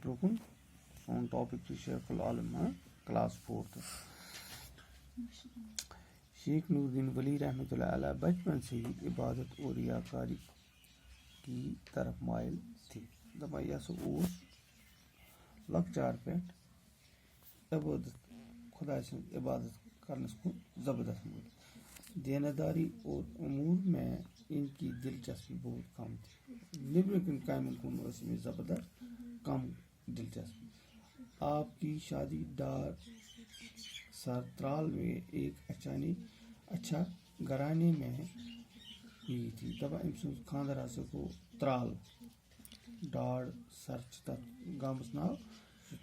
رکن سون ٹاپک شیخ العالم کلاس 4 شیخ نور الدین ولی رحمۃ اللہ علیہ بچپن سے ہی عبادت اور ریاکاری کی طرف مائل تھے دپان یہ سا لکچار پہ عبادت خدا سن عبادت کرنس کن زبردست مل دینداری اور امور میں ان کی دلچسپی بہت کم تھی نیبرکن کامن کن میں زبردست کم دلچسپی آپ کی شادی ڈار سرترال میں ایک اچھا گھرانے میں ہوئی تھی دپان ام سن خاندر ہسا گو ترال ڈار سر تک گامس ناو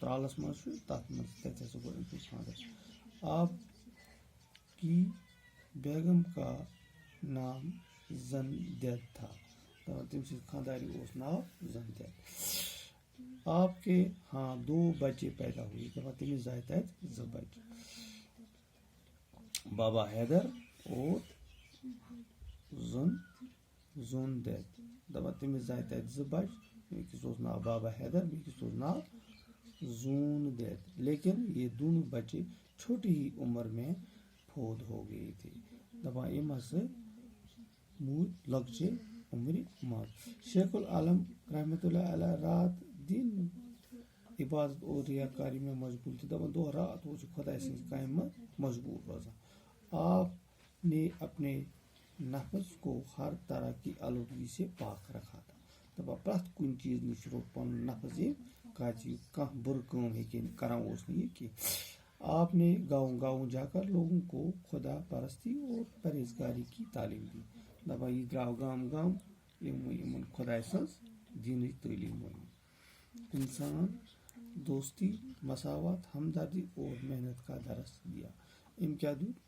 ترالس مز تک مز گو ام سن خاندر آپ کی بیگم کا نام زندید تھا دپان تم سن خانداری اس ناو زندید آپ کے ہاں 2 بچے پیدا ہوئے دپان تمس زائے تت 2 بچے بابا حیدر اور زوندید دپان تمس زائے تت 2 بچے اکس اوس ناو بابا حیدر بیکس اوس ناو زوندید لیکن یہ دونوں بچے چھوٹی ہی عمر میں فوت ہو گئے تھے دپان یم ہسا موت لکچے عمر مز شیخ العالم رحمۃ اللہ علیہ رات دن عبادت اور ریاکاری میں مشغول تھے دپان دہ رات وہ خدا سن کامہ میں مشغول روزان آپ نے اپنے نفس کو ہر طرح کی آلودگی سے پاک رکھا تھا دپان پرت کن چیز نش روک پن نفس کھانا بر کام ہیکن کران اس یہ کی آپ نے گاؤں گاؤں جا کر لوگوں کو خدا پرستی اور پرہیزگاری کی تعلیم دی دپان یہ درو گام گام یمن خدا سن دین تعلیم انسان دوستی مساوات ہمدردی اور محنت کا درس دیا ام کیا دود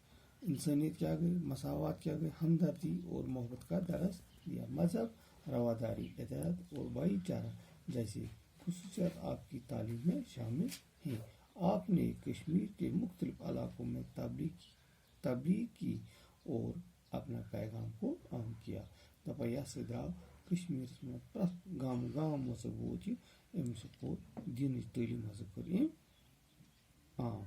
انسانیت کیا گئی مساوات کیا گئی ہمدردی اور محبت کا درس دیا مذہب رواداری ہدایت اور بھائی چارہ جیسے خصوصیات آپ کی تعلیم میں شامل ہیں آپ نے کشمیر کے مختلف علاقوں میں تبلیغ کی اور اپنا پیغام کو عام کیا دپان یہ سا درو کشمیر میں پرت گام گام ہسا ووت ام سا کور دین تعلیم ہسا کر ام عام